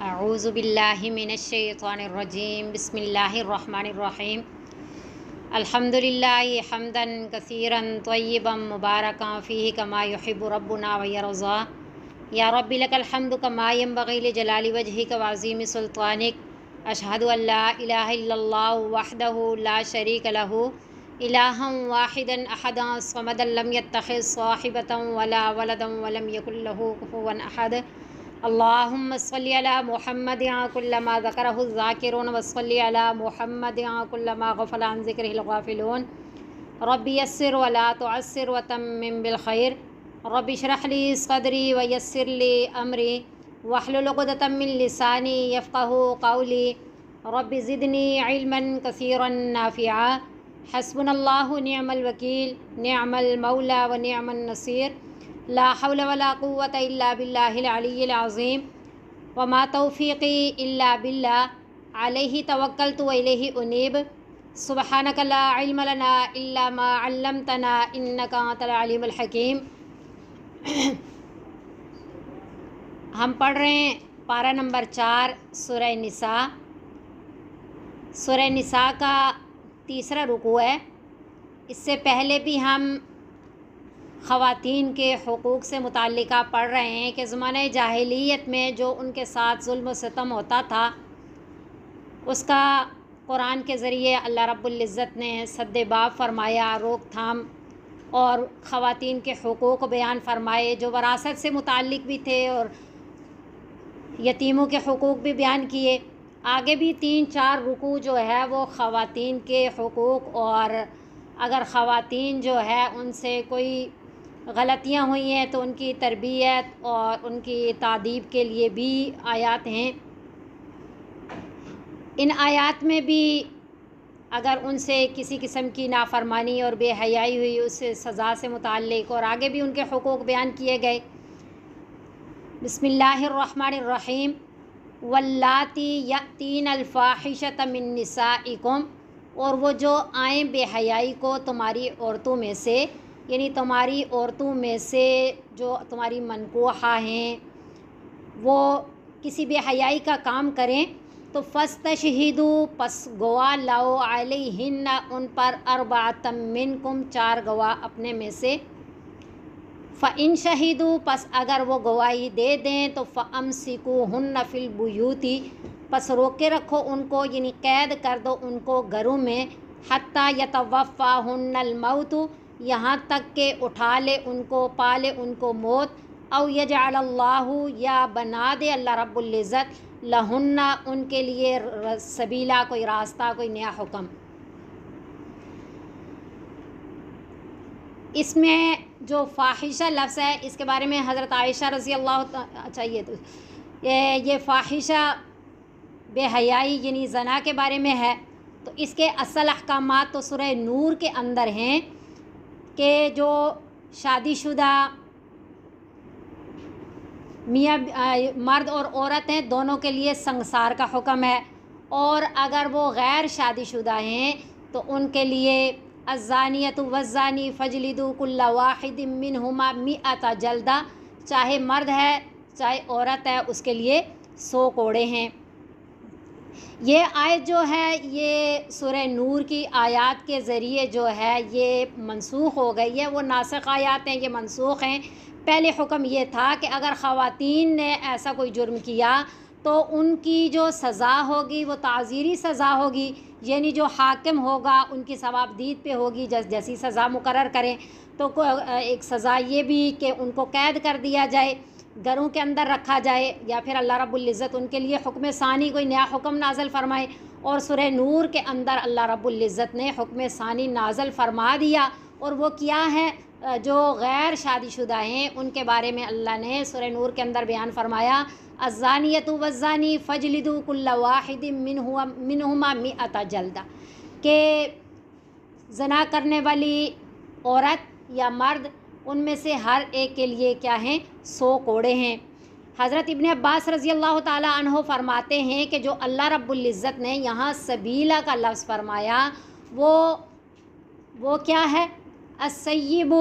اعوذ باللہ من الشیطان الرجیم بسم اللہ الرحمن الرحیم الحمد للہ حمدا کثیرا طیبا مبارکا فیہ کما یحب ربنا ویرضا یا رب لک الحمد کما ینبغی لجلال وجہک وعظیم سلطانک اشہد ان لا الہ الا اللہ وحدہ لا شریک لہ الہا واحدا احدا صمدا لم یتخذ صاحبۃ ولا ولدا ولم یکن لہ کفوا احد اللہم صلی علی محمد کل ما ذکرہ الذاکرون وصلی علی محمد کل ما غفل عن ذکرہ الغافلون رب یسر ولا تعسر وتمم بالخیر رب اشرح لی صدری ویسر لی امری واحلل عقدۃ من لسانی یفقہوا قولی رب زدنی علما کثیرا نافعا حسبنا اللہ نعم الوکیل نعم المولا و نعم النصیر لا حول ولا قوة الا باللہ العلی العظیم وما توفیقی الا باللہ علیہ توکلت و الیہ انیب سبحانک لا علم لنا الا ما علمتنا انک انت العلیم الحکیم۔ ہم پڑھ رہے ہیں پارہ نمبر 4 سورہ نساء۔ سورہ نساء کا تیسرا رکوع ہے۔ اس سے پہلے بھی ہم خواتین کے حقوق سے متعلقہ پڑھ رہے ہیں کہ زمانہ جاہلیت میں جو ان کے ساتھ ظلم و ستم ہوتا تھا اس کا قرآن کے ذریعے اللہ رب العزت نے سد باب فرمایا، روک تھام اور خواتین کے حقوق بیان فرمائے جو وراثت سے متعلق بھی تھے اور یتیموں کے حقوق بھی بیان کیے۔ آگے بھی 3-4 رکوع جو ہے وہ خواتین کے حقوق اور اگر خواتین جو ہے ان سے کوئی غلطیاں ہوئی ہیں تو ان کی تربیت اور ان کی تادیب کے لیے بھی آیات ہیں۔ ان آیات میں بھی اگر ان سے کسی قسم کی نافرمانی اور بے حیائی ہوئی اس سے سزا سے متعلق اور آگے بھی ان کے حقوق بیان کیے گئے۔ بسم اللہ الرحمن الرحیم واللاتی یأتین الفاحشۃ من نسائکم، اور وہ جو آئیں بے حیائی کو تمہاری عورتوں میں سے، یعنی تمہاری عورتوں میں سے جو تمہاری منکوحہ ہیں وہ کسی بے حیائی کا کام کریں تو فاستشہدوا، پس گواہ لاؤ، علیہن ان پر، اربعۃ منکم، 4 گواہ اپنے میں سے، فإن شہدوا، پس اگر وہ گواہی دے دیں تو فامسکوہن فی البیوت، پس روکے رکھو ان کو، یعنی قید کر دو ان کو گھروں میں، حتی یتوفاہن الموت، یہاں تک کہ اٹھا لے ان کو، پالے ان کو موت، او یجعل اللہ، یا بنا دے اللہ رب العزت، لہن ان کے لیے، سبیلا، کوئی راستہ، کوئی نیا حکم۔ اس میں جو فاحشہ لفظ ہے اس کے بارے میں حضرت عائشہ رضی اللہ یہ فاحشہ بے حیائی یعنی زنا کے بارے میں ہے، تو اس کے اصل احکامات تو سورہ نور کے اندر ہیں کہ جو شادی شدہ میاں مرد اور عورت ہیں دونوں کے لیے سنگسار کا حکم ہے، اور اگر وہ غیر شادی شدہ ہیں تو ان کے لیے الزانیۃ والزانی فاجلدوا کل واحد منہما 100 جلدہ، چاہے مرد ہے چاہے عورت ہے اس کے لیے 100 کوڑے ہیں۔ یہ آیت جو ہے یہ سورہ نور کی آیات کے ذریعے جو ہے یہ منسوخ ہو گئی ہے، وہ ناسخ آیات ہیں، یہ منسوخ ہیں۔ پہلے حکم یہ تھا کہ اگر خواتین نے ایسا کوئی جرم کیا تو ان کی جو سزا ہوگی وہ تعزیری سزا ہوگی، یعنی جو حاکم ہوگا ان کی ثوابدید پہ ہوگی، جیسی سزا مقرر کریں۔ تو ایک سزا یہ بھی کہ ان کو قید کر دیا جائے، گھروں کے اندر رکھا جائے، یا پھر اللہ رب العزت ان کے لیے حکم ثانی کوئی نیا حکم نازل فرمائے۔ اور سورہ نور کے اندر اللہ رب العزت نے حکم ثانی نازل فرما دیا، اور وہ کیا ہے؟ جو غیر شادی شدہ ہیں ان کے بارے میں اللہ نے سورہ نور کے اندر بیان فرمایا، الزانیۃ والزانی فاجلدوا کل واحد منہما 100 جلدہ، کہ زنا کرنے والی عورت یا مرد ان میں سے ہر ایک کے لیے کیا ہیں؟ 100 کوڑے ہیں۔ حضرت ابن عباس رضی اللہ تعالی عنہ فرماتے ہیں کہ جو اللہ رب العزت نے یہاں سبیلا کا لفظ فرمایا وہ کیا ہے؟ السیب،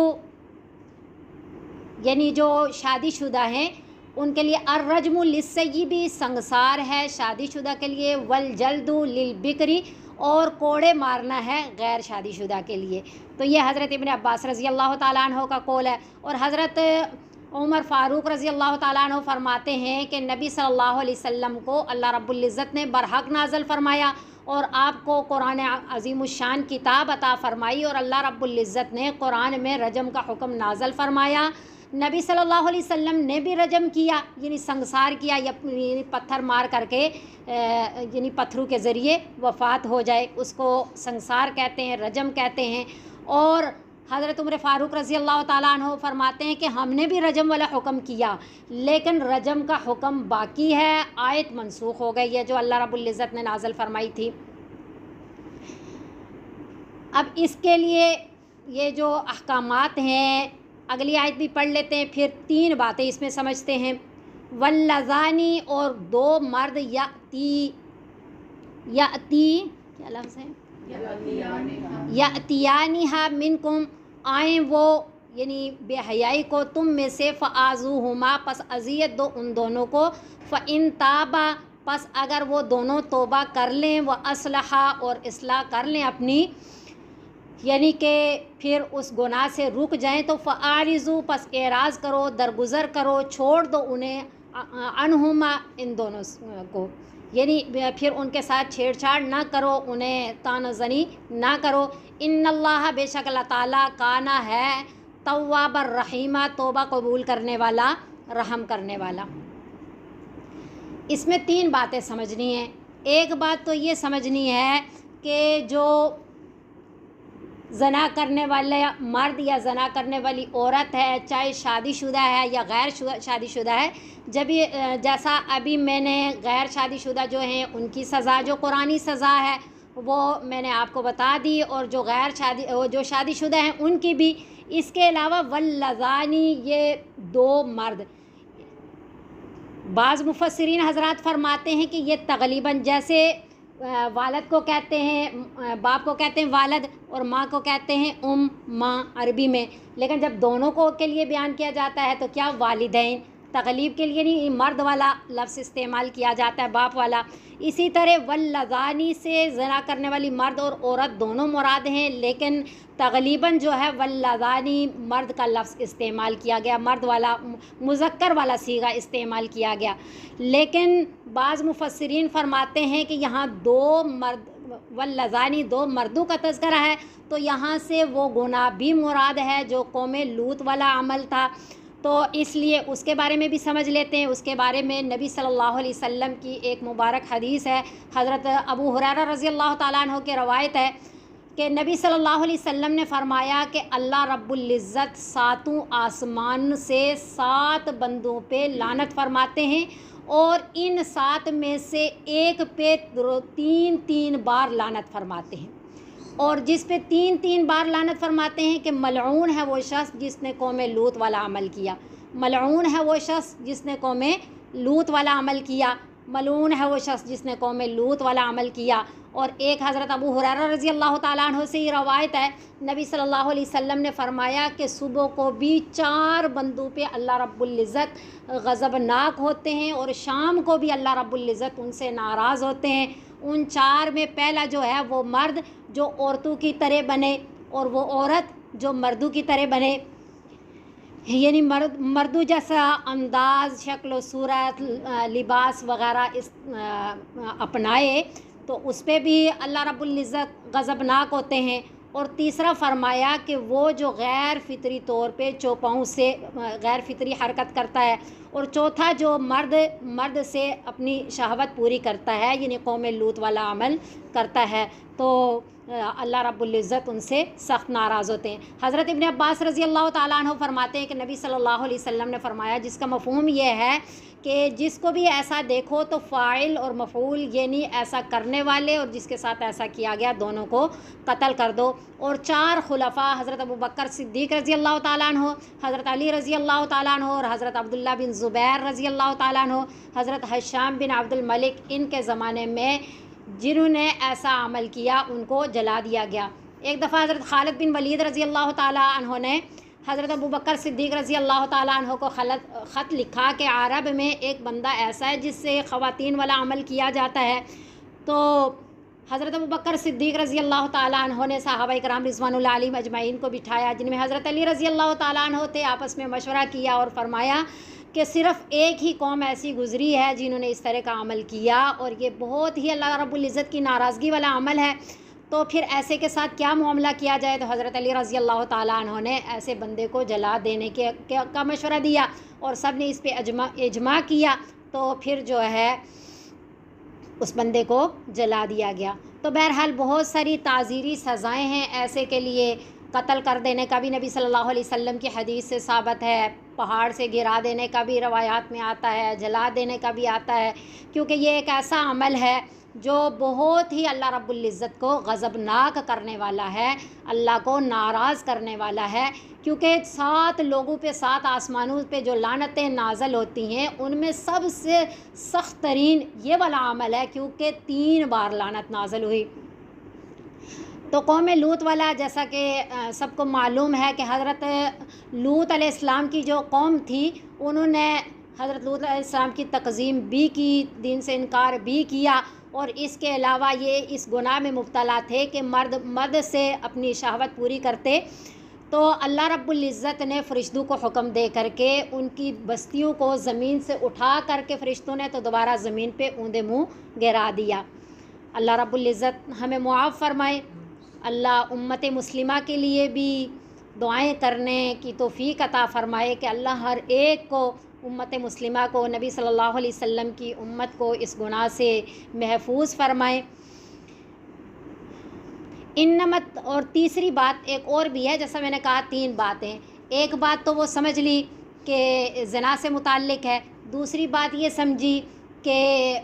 یعنی جو شادی شدہ ہیں ان کے لیے الرجم للسیبی سنگسار ہے شادی شدہ کے لیے، والجلد للبکری اور کوڑے مارنا ہے غیر شادی شدہ کے لیے۔ تو یہ حضرت ابن عباس رضی اللہ تعالیٰ عنہ کا قول ہے۔ اور حضرت عمر فاروق رضی اللہ تعالیٰ عنہ فرماتے ہیں کہ نبی صلی اللہ علیہ وسلم کو اللہ رب العزت نے برحق نازل فرمایا اور آپ کو قرآن عظیم الشان کتاب عطا فرمائی، اور اللہ رب العزت نے قرآن میں رجم کا حکم نازل فرمایا۔ نبی صلی اللہ علیہ وسلم نے بھی رجم کیا، یعنی سنگسار کیا، یعنی پتھر مار کر کے یعنی پتھروں کے ذریعے وفات ہو جائے، اس کو سنگسار کہتے ہیں، رجم کہتے ہیں۔ اور حضرت عمر فاروق رضی اللہ تعالیٰ عنہ فرماتے ہیں کہ ہم نے بھی رجم والا حکم کیا، لیکن رجم کا حکم باقی ہے، آیت منسوخ ہو گئی ہے جو اللہ رب العزت نے نازل فرمائی تھی۔ اب اس کے لیے یہ جو احکامات ہیں، اگلی آیت بھی پڑھ لیتے ہیں، پھر 3 باتیں اس میں سمجھتے ہیں۔ واللذانی اور 2 مرد یاتی کیا لفظ ہے، یاتیانہا منکم آئیں وہ یعنی بے حیائی کو تم میں سے، فآذوہما پس اذیت دو ان دونوں کو، فإن تابا پس اگر وہ دونوں توبہ کر لیں، وأصلحا اور اصلاح کر لیں اپنی، یعنی کہ پھر اس گناہ سے رک جائیں، تو فاعرضوا پس اعراض کرو، درگزر کرو، چھوڑ دو انہیں، عنہما ان دونوں کو، یعنی پھر ان کے ساتھ چھیڑ چھاڑ نہ کرو، انہیں طعن زنی نہ کرو۔ ان اللہ بے شک اللہ تعالیٰ کانا ہے تواب الرحیمہ توبہ قبول کرنے والا، رحم کرنے والا۔ اس میں 3 باتیں سمجھنی ہیں۔ ایک بات تو یہ سمجھنی ہے کہ جو زنا کرنے والے مرد یا زنا کرنے والی عورت ہے، چاہے شادی شدہ ہے یا غیر شادی شدہ ہے، جب یہ جیسا ابھی میں نے غیر شادی شدہ جو ہیں ان کی سزا جو قرآنی سزا ہے وہ میں نے آپ کو بتا دی، اور جو شادی شدہ ہیں ان کی بھی۔ اس کے علاوہ واللذانی یہ 2 مرد، بعض مفسرین حضرات فرماتے ہیں کہ یہ تغلیباً جیسے والد کو کہتے ہیں، باپ کو کہتے ہیں والد، اور ماں کو کہتے ہیں ماں عربی میں، لیکن جب دونوں کو کے لیے بیان کیا جاتا ہے تو کیا والدین، تغلیب کے لیے نہیں مرد والا لفظ استعمال کیا جاتا ہے، باپ والا۔ اسی طرح واللذانی سے زنا کرنے والی مرد اور عورت دونوں مراد ہیں، لیکن تغلیباً جو ہے واللذانی مرد کا لفظ استعمال کیا گیا، مرد والا مذکر والا صیغہ استعمال کیا گیا۔ لیکن بعض مفسرین فرماتے ہیں کہ یہاں 2 مرد واللذانی 2 مردوں کا تذکرہ ہے، تو یہاں سے وہ گناہ بھی مراد ہے جو قوم لوط والا عمل تھا، تو اس لیے اس کے بارے میں بھی سمجھ لیتے ہیں۔ اس کے بارے میں نبی صلی اللہ علیہ وسلم کی ایک مبارک حدیث ہے، حضرت ابو ہریرہ رضی اللہ تعالیٰ عنہ کی روایت ہے کہ نبی صلی اللہ علیہ وسلم نے فرمایا کہ اللہ رب العزت 7 آسمان سے 7 بندوں پہ لعنت فرماتے ہیں، اور ان 7 میں سے ایک پہ 3 بار لعنت فرماتے ہیں، اور جس پہ 3 بار لعنت فرماتے ہیں کہ ملعون ہے وہ شخص جس نے قوم لوط والا عمل کیا، ملعون ہے وہ شخص جس نے قوم لوط والا عمل کیا، ملعون ہے وہ شخص جس نے قوم لوط والا عمل کیا۔ اور ایک حضرت ابو ہریرہ رضی اللہ تعالیٰ عنہ سے یہ روایت ہے، نبی صلی اللہ علیہ وسلم نے فرمایا کہ صبح کو بھی 4 بندوں پہ اللہ رب العزت غضبناک ہوتے ہیں، اور شام کو بھی اللہ رب العزت ان سے ناراض ہوتے ہیں۔ ان 4 میں پہلا جو ہے وہ مرد جو عورتوں کی طرح بنے، اور وہ عورت جو مردوں کی طرح بنے، یعنی مردوں جیسا انداز، شکل و صورت، لباس وغیرہ اپنائے، تو اس پہ بھی اللہ رب العزت غضبناک ہوتے ہیں۔ اور تیسرا فرمایا کہ وہ جو غیر فطری طور پہ چوپاؤں سے غیر فطری حرکت کرتا ہے، اور چوتھا جو مرد سے اپنی شہوت پوری کرتا ہے، یعنی قوم لوط والا عمل کرتا ہے، تو اللہ رب العزت ان سے سخت ناراض ہوتے ہیں۔ حضرت ابن عباس رضی اللہ تعالیٰ عنہ فرماتے ہیں کہ نبی صلی اللہ علیہ وسلم نے فرمایا، جس کا مفہوم یہ ہے کہ جس کو بھی ایسا دیکھو تو فاعل اور مفعول یعنی ایسا کرنے والے اور جس کے ساتھ ایسا کیا گیا دونوں کو قتل کر دو۔ اور 4 خلفاء حضرت ابو بکر صدیق رضی اللہ تعالیٰ عنہ، حضرت علی رضی اللہ تعالیٰ عنہ، اور حضرت عبداللہ بن زبیر رضی اللہ تعالیٰ عنہ، حضرت حشام بن عبد الملک، ان کے زمانے میں جنہوں نے ایسا عمل کیا ان کو جلا دیا گیا۔ ایک دفعہ حضرت خالد بن ولید رضی اللہ تعالیٰ عنہ نے حضرت ابو بکر صدیق رضی اللہ تعالیٰ عنہ کو خط لکھا کہ عرب میں ایک بندہ ایسا ہے جس سے خواتین والا عمل کیا جاتا ہے. تو حضرت ابو بکر صدیق رضی اللہ تعالیٰ عنہ نے صحابہ کرام رضوان اللہ علیہم اجمعین کو بٹھایا، جن میں حضرت علی رضی اللہ تعالیٰ عنہ تھے. آپس میں مشورہ کیا اور فرمایا کہ صرف ایک ہی قوم ایسی گزری ہے جنہوں نے اس طرح کا عمل کیا، اور یہ بہت ہی اللہ رب العزت کی ناراضگی والا عمل ہے، تو پھر ایسے کے ساتھ کیا معاملہ کیا جائے. تو حضرت علی رضی اللہ تعالیٰ عنہ نے ایسے بندے کو جلا دینے کا مشورہ دیا، اور سب نے اس پہ اجماع کیا. تو پھر جو ہے اس بندے کو جلا دیا گیا. تو بہرحال بہت ساری تعزیری سزائیں ہیں ایسے کے لیے. قتل کر دینے کا بھی نبی صلی اللہ علیہ وسلم کی حدیث سے ثابت ہے، پہاڑ سے گرا دینے کا بھی روایات میں آتا ہے، جلا دینے کا بھی آتا ہے، کیونکہ یہ ایک ایسا عمل ہے جو بہت ہی اللہ رب العزت کو غضبناک کرنے والا ہے، اللہ کو ناراض کرنے والا ہے. کیونکہ 7 لوگوں پہ 7 آسمانوں پہ جو لعنتیں نازل ہوتی ہیں ان میں سب سے سخت ترین یہ والا عمل ہے، کیونکہ 3 بار لعنت نازل ہوئی. تو قوم لوط والا، جیسا کہ سب کو معلوم ہے کہ حضرت لوط علیہ السلام کی جو قوم تھی انہوں نے حضرت لوط علیہ السلام کی تقزیم بھی کی، دین سے انکار بھی کیا، اور اس کے علاوہ یہ اس گناہ میں مبتلا تھے کہ مرد سے اپنی شہوت پوری کرتے. تو اللہ رب العزت نے فرشتوں کو حکم دے کر کے ان کی بستیوں کو زمین سے اٹھا کر کے فرشتوں نے تو دوبارہ زمین پہ اوندے منہ گرا دیا. اللہ رب العزت ہمیں معاف فرمائے. اللہ امت مسلمہ کے لیے بھی دعائیں کرنے کی توفیق عطا فرمائے کہ اللہ ہر ایک کو، امت مسلمہ کو، نبی صلی اللہ علیہ وسلم کی امت کو اس گناہ سے محفوظ فرمائے. انمت. اور تیسری بات ایک اور بھی ہے، جیسا میں نے کہا 3 باتیں. ایک بات تو وہ سمجھ لی کہ زنا سے متعلق ہے، دوسری بات یہ سمجھی کہ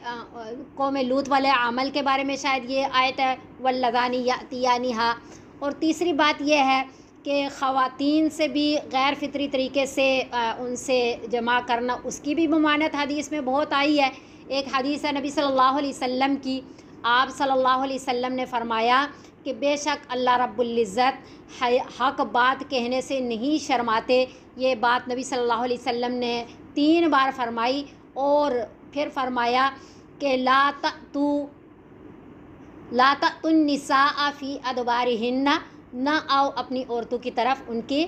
قوم لوط والے عمل کے بارے میں شاید یہ آیت ہے واللذانی یأتیانہا، اور تیسری بات یہ ہے کہ خواتین سے بھی غیر فطری طریقے سے ان سے جمع کرنا، اس کی بھی ممانعت حدیث میں بہت آئی ہے. ایک حدیث ہے نبی صلی اللہ علیہ وسلم کی، آپ صلی اللہ علیہ وسلم نے فرمایا کہ بے شک اللہ رب العزت حق بات کہنے سے نہیں شرماتے. یہ بات نبی صلی اللہ علیہ وسلم نے 3 بار فرمائی، اور پھر فرمایا کہ لا تأتوا النساء فی ادبارہن، نہ آؤ اپنی عورتوں کی طرف ان کے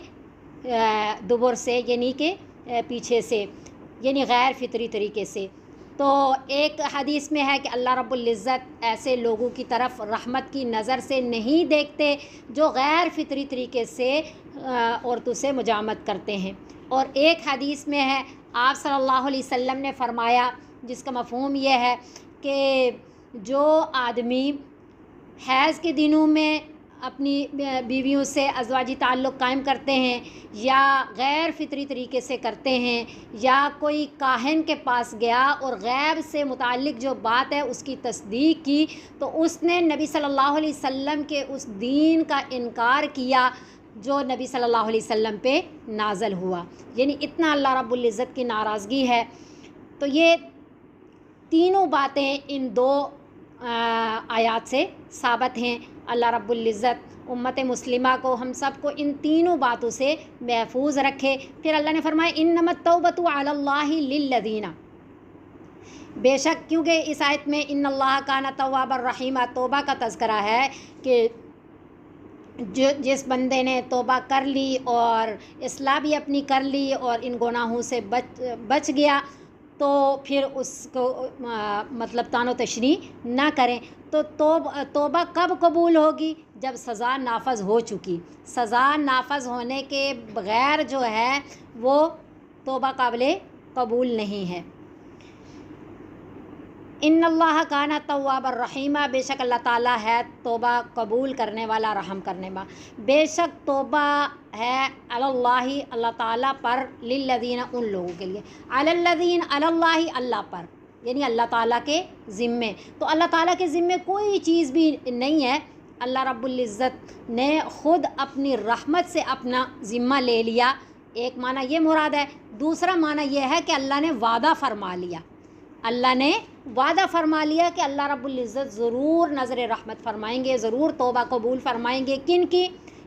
دبر سے، یعنی کہ پیچھے سے، یعنی غیر فطری طریقے سے. تو ایک حدیث میں ہے کہ اللہ رب العزت ایسے لوگوں کی طرف رحمت کی نظر سے نہیں دیکھتے جو غیر فطری طریقے سے عورتوں سے مجامت کرتے ہیں. اور ایک حدیث میں ہے آپ صلی اللہ علیہ وسلم نے فرمایا، جس کا مفہوم یہ ہے کہ جو آدمی حیض کے دنوں میں اپنی بیویوں سے ازواجی تعلق قائم کرتے ہیں، یا غیر فطری طریقے سے کرتے ہیں، یا کوئی کاہن کے پاس گیا اور غیب سے متعلق جو بات ہے اس کی تصدیق کی، تو اس نے نبی صلی اللہ علیہ وسلم کے اس دین کا انکار کیا جو نبی صلی اللہ علیہ وسلم پہ نازل ہوا. یعنی اتنا اللہ رب العزت کی ناراضگی ہے. تو یہ تینوں باتیں ان 2 آیات سے ثابت ہیں. اللہ رب العزت امت مسلمہ کو، ہم سب کو ان تینوں باتوں سے محفوظ رکھے. پھر اللہ نے فرمایا انما التوبۃ علی اللہ للذین، بے شک کیونکہ اس آیت میں ان اللہ کان توابا رحیما، توبہ کا تذکرہ ہے کہ جس بندے نے توبہ کر لی اور اصلاح بھی اپنی کر لی اور ان گناہوں سے بچ گیا، تو پھر اس کو مطلب تان و تشریح نہ کریں. تو توبہ کب قبول ہوگی؟ جب سزا نافذ ہو چکی. سزا نافذ ہونے کے بغیر جو ہے وہ توبہ قابل قبول نہیں ہے. ان اللہ کان تواب الرحیم، بے شک اللہ تعالیٰ ہے توبہ قبول کرنے والا، رحم کرنے والا. بے شک توبہ ہے علی اللہ، اللہ تعالیٰ پر، للذین ان لوگوں کے لیے، علی الذین علی اللہ اللہ پر، یعنی اللہ تعالیٰ کے ذمے. تو اللہ تعالیٰ کے ذمے کوئی چیز بھی نہیں ہے. اللہ رب العزت نے خود اپنی رحمت سے اپنا ذمہ لے لیا. ایک معنی یہ مراد ہے. دوسرا معنی یہ ہے کہ اللہ نے وعدہ فرما لیا. اللہ نے وعدہ فرما لیا کہ اللہ رب العزت ضرور نظر رحمت فرمائیں گے، ضرور توبہ قبول فرمائیں گے. کن کی؟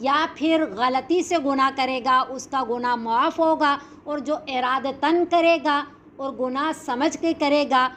یا پھر غلطی سے گناہ کرے گا اس کا گناہ معاف ہوگا، اور جو ارادتاً کرے گا اور گناہ سمجھ کے کرے گا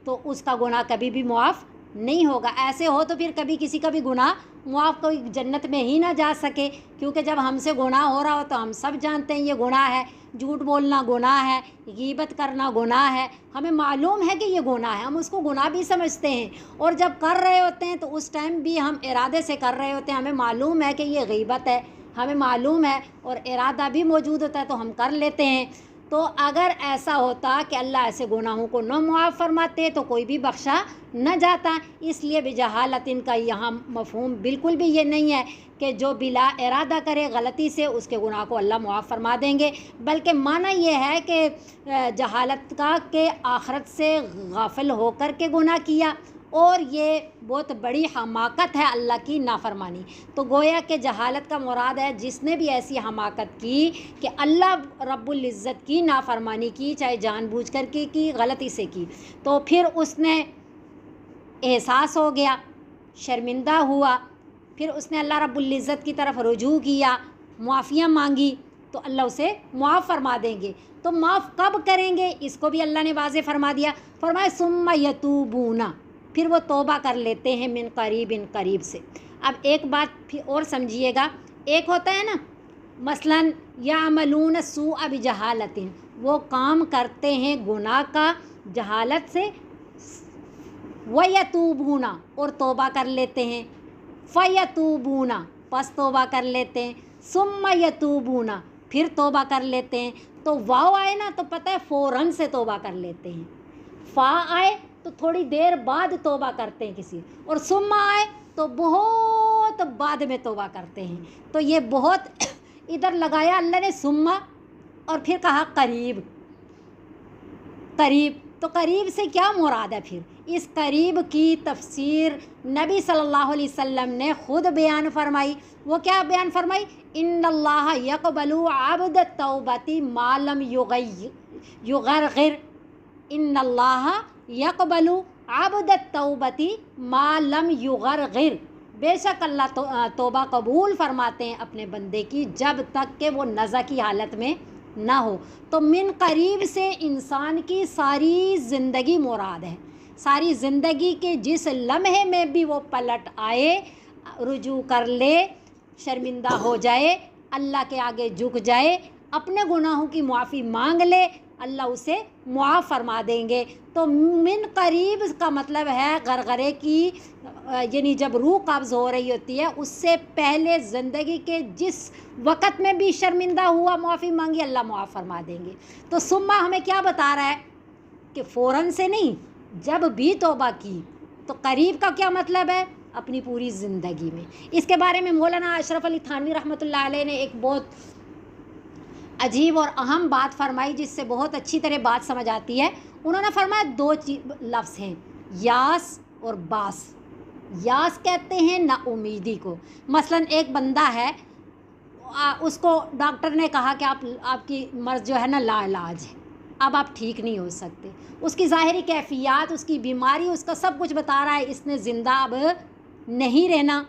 تو اس کا گناہ کبھی بھی معاف نہیں ہوگا۔ ایسے ہو تو پھر کبھی کسی کا بھی گناہ معاف، کوئی جنت میں ہی نہ جا سکے، کیونکہ جب ہم سے گناہ ہو رہا ہو تو ہم سب جانتے ہیں یہ گناہ ہے، جھوٹ بولنا گناہ ہے، غیبت کرنا گناہ ہے، ہمیں معلوم ہے کہ یہ گناہ ہے، ہم اس کو گناہ بھی سمجھتے ہیں، اور جب کر رہے ہوتے ہیں تو اس ٹائم بھی ہم ارادے سے کر رہے ہوتے ہیں، ہمیں معلوم ہے کہ یہ غیبت ہے، ہمیں معلوم ہے اور ارادہ بھی موجود ہوتا ہے تو ہم کر لیتے ہیں۔ تو اگر ایسا ہوتا کہ اللہ ایسے گناہوں کو نہ معاف فرماتے تو کوئی بھی بخشا نہ جاتا۔ اس لیے بجہالت ان کا یہاں مفہوم بالکل بھی یہ نہیں ہے کہ جو بلا ارادہ کرے غلطی سے اس کے گناہ کو اللہ معاف فرما دیں گے، بلکہ معنی یہ ہے کہ جہالت کا کہ آخرت سے غافل ہو کر کے گناہ کیا، اور یہ بہت بڑی حماقت ہے اللہ کی نافرمانی۔ تو گویا کہ جہالت کا مراد ہے جس نے بھی ایسی حماقت کی کہ اللہ رب العزت کی نافرمانی کی، چاہے جان بوجھ کر کے کی، غلطی سے کی، تو پھر اس نے احساس ہو گیا، شرمندہ ہوا، پھر اس نے اللہ رب العزت کی طرف رجوع کیا، معافیاں مانگی، تو اللہ اسے معاف فرما دیں گے۔ تو معاف کب کریں گے اس کو بھی اللہ نے واضح فرما دیا، فرمایا ثم یتوبون، پھر وہ توبہ کر لیتے ہیں، من قریب، ان قریب سے۔ اب ایک بات پھر اور سمجھیے گا، ایک ہوتا ہے نا مثلاً یعملون السوء بجہالۃ، وہ کام کرتے ہیں گناہ کا جہالت سے، وَيَتُوبُونَ، اور توبہ کر لیتے ہیں، فَيَتُوبُونَ، پس توبہ کر لیتے ہیں، ثُمَّ يَتُوبُونَ، پھر توبہ کر لیتے ہیں۔ تو واو آئے نا تو پتہ ہے فوراً سے توبہ کر لیتے ہیں، فا آئے تو تھوڑی دیر بعد توبہ کرتے ہیں کسی، اور ثم آئے تو بہت بعد میں توبہ کرتے ہیں۔ تو یہ بہت ادھر لگایا اللہ نے ثم، اور پھر کہا قریب، قریب، تو قریب سے کیا مراد ہے؟ پھر اس قریب کی تفسیر نبی صلی اللہ علیہ وسلم نے خود بیان فرمائی۔ وہ کیا بیان فرمائی؟ ان اللہ یقبل عبد التوبۃ ما لم یغرغر، ان اللہ یقبل عبد التوبۃ ما لم یغرغر، بے شک اللہ توبہ قبول فرماتے ہیں اپنے بندے کی جب تک کہ وہ نزع کی حالت میں نہ ہو۔ تو من قریب سے انسان کی ساری زندگی مراد ہے، ساری زندگی کے جس لمحے میں بھی وہ پلٹ آئے، رجوع کر لے، شرمندہ ہو جائے، اللہ کے آگے جھک جائے، اپنے گناہوں کی معافی مانگ لے، اللہ اسے معاف فرما دیں گے۔ تو من قریب کا مطلب ہے غرغرے کی، یعنی جب روح قبض ہو رہی ہوتی ہے اس سے پہلے زندگی کے جس وقت میں بھی شرمندہ ہوا، معافی مانگی، اللہ معاف فرما دیں گے۔ تو ثم ہمیں کیا بتا رہا ہے کہ فوراً سے نہیں، جب بھی توبہ کی۔ تو قریب کا کیا مطلب ہے؟ اپنی پوری زندگی میں۔ اس کے بارے میں مولانا اشرف علی تھانوی رحمۃ اللہ علیہ نے ایک بہت عجیب اور اہم بات فرمائی جس سے بہت اچھی طرح بات سمجھ آتی ہے۔ انہوں نے فرمایا دو لفظ ہیں، یاس اور باس۔ یاس کہتے ہیں نا امیدی کو۔ مثلاً ایک بندہ ہے، اس کو ڈاکٹر نے کہا کہ آپ کی مرض جو ہے نا لا علاج ہے، اب آپ ٹھیک نہیں ہو سکتے، اس کی ظاہری کیفیات، اس کی بیماری، اس کا سب کچھ بتا رہا ہے، اس نے زندہ اب نہیں رہنا۔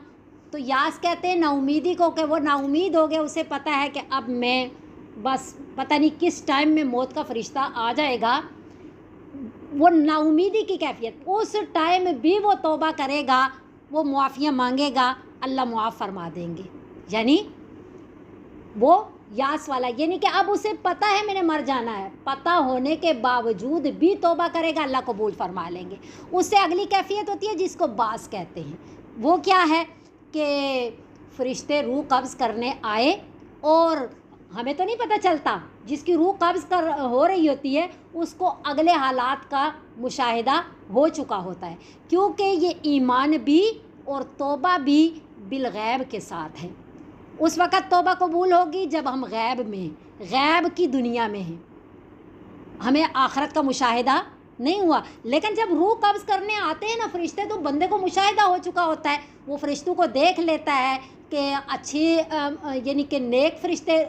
تو یاس کہتے ہیں نا امیدی کو، کہ وہ نا امید ہو گیا، اسے پتہ ہے کہ اب میں بس پتہ نہیں کس ٹائم میں موت کا فرشتہ آ جائے گا، وہ نا امیدی کی کیفیت، اس ٹائم بھی وہ توبہ کرے گا، وہ معافیاں مانگے گا، اللہ معاف فرما دیں گے۔ یعنی وہ یاس والا، یعنی کہ اب اسے پتہ ہے میں نے مر جانا ہے، پتہ ہونے کے باوجود بھی توبہ کرے گا، اللہ قبول فرما لیں گے۔ اس سے اگلی کیفیت ہوتی ہے جس کو باس کہتے ہیں۔ وہ کیا ہے کہ فرشتے روح قبض کرنے آئے، اور ہمیں تو نہیں پتہ چلتا، جس کی روح قبض ہو رہی ہوتی ہے اس کو اگلے حالات کا مشاہدہ ہو چکا ہوتا ہے، کیونکہ یہ ایمان بھی اور توبہ بھی بالغیب کے ساتھ ہے۔ اس وقت توبہ قبول ہوگی جب ہم غیب میں ہیں، غیب کی دنیا میں ہیں، ہمیں آخرت کا مشاہدہ نہیں ہوا۔ لیکن جب روح قبض کرنے آتے ہیں نا فرشتے، تو بندے کو مشاہدہ ہو چکا ہوتا ہے، وہ فرشتوں کو دیکھ لیتا ہے کہ اچھی یعنی کہ نیک فرشتے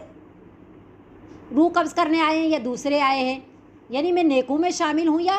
روح قبض کرنے آئے ہیں یا دوسرے آئے ہیں، یعنی میں نیکوں میں شامل ہوں یا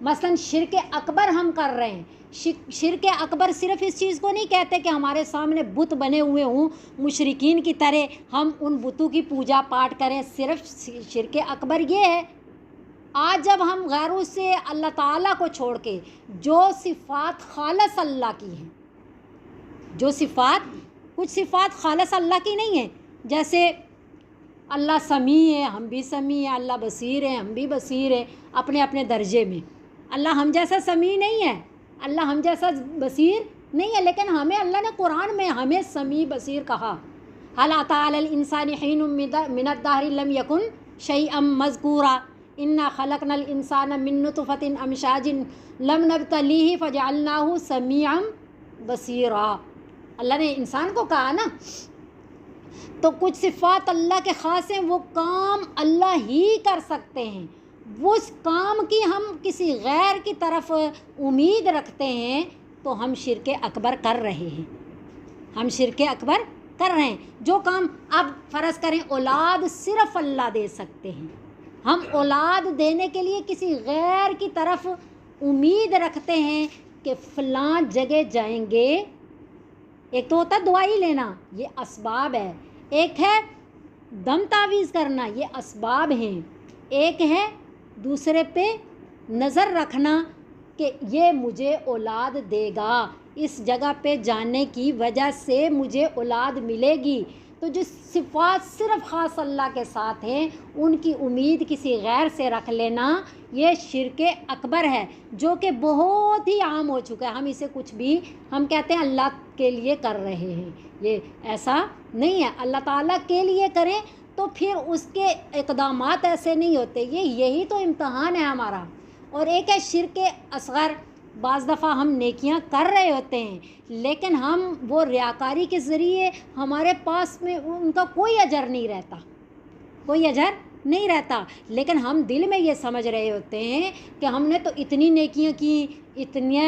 مثلاً شرک اکبر ہم کر رہے ہیں. شرک اکبر صرف اس چیز کو نہیں کہتے کہ ہمارے سامنے بت بنے ہوئے ہوں مشرکین کی طرح ہم ان بتوں کی پوجا پاٹ کریں. صرف شرک اکبر یہ ہے آج جب ہم غیروں سے اللہ تعالیٰ کو چھوڑ کے جو صفات خالص اللہ کی ہیں، جو صفات کچھ صفات خالص اللہ کی نہیں ہیں، جیسے اللہ سمیع ہے ہم بھی سمیع ہیں، اللہ بصیر ہے ہم بھی بصیر ہیں اپنے اپنے درجے میں. اللہ ہم جیسا سمیع نہیں ہے، اللہ ہم جیسا بصیر نہیں ہے، لیکن ہمیں اللہ نے قرآن میں ہمیں سمیع بصیر کہا. هل أتى على الإنسان حين من الدهر لم يكن شيئا مذكورا إنا خلقنا الإنسان من نطفة أمشاج لم نبتليه فجعلناه سميعا بصيرا. اللہ نے انسان کو کہا نا، تو کچھ صفات اللہ کے خاص ہیں، وہ کام اللہ ہی کر سکتے ہیں. اس کام کی ہم کسی غیر کی طرف امید رکھتے ہیں تو ہم شرک اکبر کر رہے ہیں. ہم شرک اکبر کر رہے ہیں. جو کام اب فرض کریں اولاد صرف اللہ دے سکتے ہیں، ہم اولاد دینے کے لیے کسی غیر کی طرف امید رکھتے ہیں کہ فلاں جگہ جائیں گے. ایک تو ہوتا ہے دعائی لینا، یہ اسباب ہے. ایک ہے دم تعویذ کرنا، یہ اسباب ہیں. ایک ہے دوسرے پہ نظر رکھنا کہ یہ مجھے اولاد دے گا، اس جگہ پہ جانے کی وجہ سے مجھے اولاد ملے گی. تو جو صفات صرف خاص اللہ کے ساتھ ہیں ان کی امید کسی غیر سے رکھ لینا یہ شرک اکبر ہے، جو کہ بہت ہی عام ہو چکا ہے. ہم اسے کچھ بھی ہم کہتے ہیں اللہ کے لیے کر رہے ہیں، یہ ایسا نہیں ہے. اللہ تعالیٰ کے لیے کریں تو پھر اس کے اقدامات ایسے نہیں ہوتے. یہی تو امتحان ہے ہمارا. اور ایک ہے شرک اصغر، بعض دفعہ ہم نیکیاں کر رہے ہوتے ہیں لیکن ہم وہ ریاکاری کے ذریعے ہمارے پاس میں ان کا کوئی اجر نہیں رہتا، کوئی اجر نہیں رہتا، لیکن ہم دل میں یہ سمجھ رہے ہوتے ہیں کہ ہم نے تو اتنی نیکیاں کی، اتنے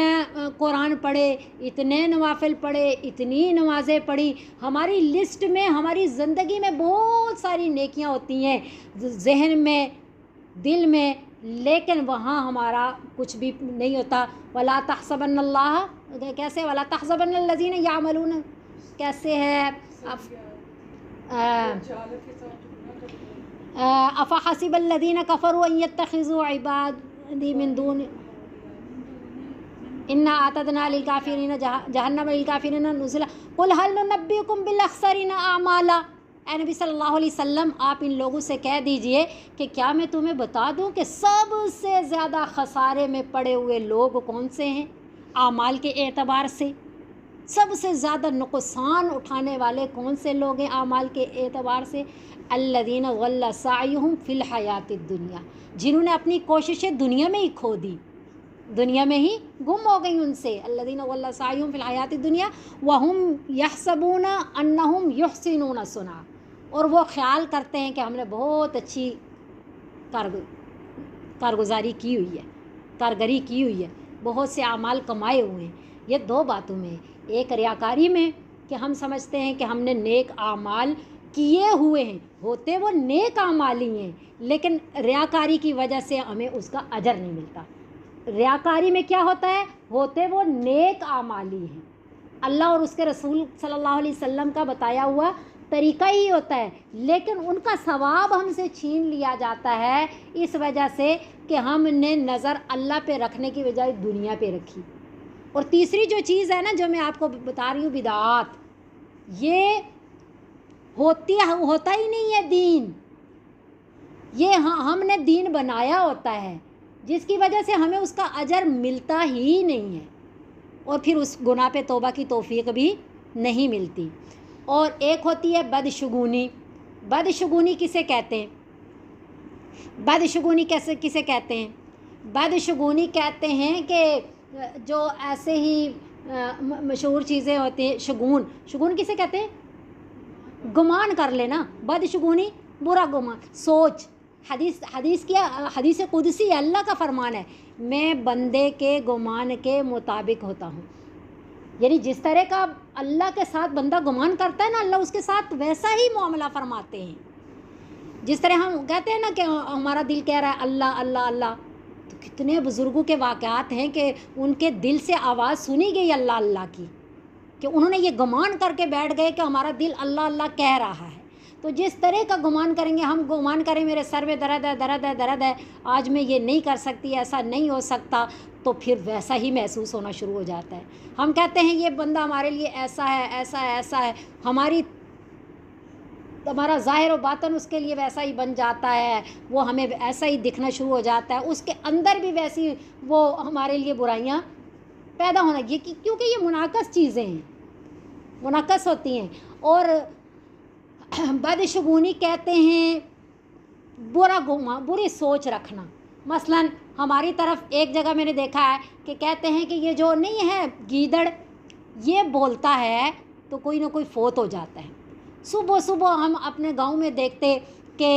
قرآن پڑھے، اتنے نوافل پڑھے، اتنی نمازیں پڑھی، ہماری لسٹ میں ہماری زندگی میں بہت ساری نیکیاں ہوتی ہیں ذہن میں دل میں، لیکن وہاں ہمارا کچھ بھی نہیں ہوتا. ولا تحسبن اللہ، کیسے ولا تحسبن الذین یعملون، کیسے ہے افحسب الذین کفروا ان یتخذوا عبادی من دون انا اعتدنا للکافرین جہنم للکافرین نزلا قل هل ننبئکم بالاخسرین اعمالا. اے نبی صلی اللہ علیہ وسلم آپ ان لوگوں سے کہہ دیجئے کہ کیا میں تمہیں بتا دوں کہ سب سے زیادہ خسارے میں پڑے ہوئے لوگ کون سے ہیں اعمال کے اعتبار سے، سب سے زیادہ نقصان اٹھانے والے کون سے لوگ ہیں اعمال کے اعتبار سے؟ الذین ضل سعیہم فی الحیات الدنیا، جنہوں نے اپنی کوششیں دنیا میں ہی کھو دی، دنیا میں ہی گم ہو گئی ان سے. الذین ضل سعیہم فی الحیات الدنیا وہم یحسبون انہم یحسنون صنعا، اور وہ خیال کرتے ہیں کہ ہم نے بہت اچھی کارگزاری کی ہوئی ہے، کارگری کی ہوئی ہے، بہت سے اعمال کمائے ہوئے ہیں. یہ دو باتوں میں، ایک ریاکاری میں کہ ہم سمجھتے ہیں کہ ہم نے نیک اعمال کیے ہوئے ہیں، ہوتے وہ نیک اعمال ہی ہیں لیکن ریاکاری کی وجہ سے ہمیں اس کا اجر نہیں ملتا. ریاکاری میں کیا ہوتا ہے؟ ہوتے وہ نیک اعمال ہی ہیں. اللہ اور اس کے رسول صلی اللہ علیہ وسلم کا بتایا ہوا طریقہ ہی ہوتا ہے، لیکن ان کا ثواب ہم سے چھین لیا جاتا ہے اس وجہ سے کہ ہم نے نظر اللہ پہ رکھنے کی بجائے دنیا پہ رکھی. اور تیسری جو چیز ہے نا جو میں آپ کو بتا رہی ہوں بدعات، یہ ہوتا ہی نہیں ہے دین، یہ ہم نے دین بنایا ہوتا ہے جس کی وجہ سے ہمیں اس کا اجر ملتا ہی نہیں ہے اور پھر اس گناہ پہ توبہ کی توفیق بھی نہیں ملتی. اور ایک ہوتی ہے بدشگونی. بدشگونی کسے کہتے ہیں؟ بدشگونی کسے کہتے ہیں؟ بدشگونی کہتے ہیں کہ جو ایسے ہی مشہور چیزیں ہوتی ہیں. شگون کسے کہتے ہیں؟ گمان کر لینا. بدشگونی برا گمان، سوچ. حدیث قدسی اللہ کا فرمان ہے، میں بندے کے گمان کے مطابق ہوتا ہوں. یعنی جس طرح کا اللہ کے ساتھ بندہ گمان کرتا ہے نا، اللہ اس کے ساتھ ویسا ہی معاملہ فرماتے ہیں. جس طرح ہم کہتے ہیں نا کہ ہمارا دل کہہ رہا ہے اللہ اللہ اللہ، تو کتنے بزرگوں کے واقعات ہیں کہ ان کے دل سے آواز سنی گئی اللہ اللہ کی، کہ انہوں نے یہ گمان کر کے بیٹھ گئے کہ ہمارا دل اللہ اللہ کہہ رہا ہے۔ تو جس طرح کا گمان کریں گے، ہم گمان کریں میرے سر میں درد ہے درد ہے درد ہے، آج میں یہ نہیں کر سکتی، ایسا نہیں ہو سکتا، تو پھر ویسا ہی محسوس ہونا شروع ہو جاتا ہے۔ ہم کہتے ہیں یہ بندہ ہمارے لیے ایسا ہے ایسا ہے ایسا ہے، ہمارا ظاہر و باطن اس کے لیے ویسا ہی بن جاتا ہے، وہ ہمیں ایسا ہی دکھنا شروع ہو جاتا ہے، اس کے اندر بھی ویسی وہ ہمارے لیے برائیاں پیدا ہونا، یہ کیونکہ یہ منعکس چیزیں ہیں، منعکس ہوتی ہیں۔ اور بدشگونی کہتے ہیں بری سوچ رکھنا۔ مثلا ہماری طرف ایک جگہ میں نے دیکھا ہے کہ کہتے ہیں کہ یہ جو نہیں ہے گیدڑ، یہ بولتا ہے تو کوئی نہ کوئی فوت ہو جاتا ہے۔ صبح صبح ہم اپنے گاؤں میں دیکھتے کہ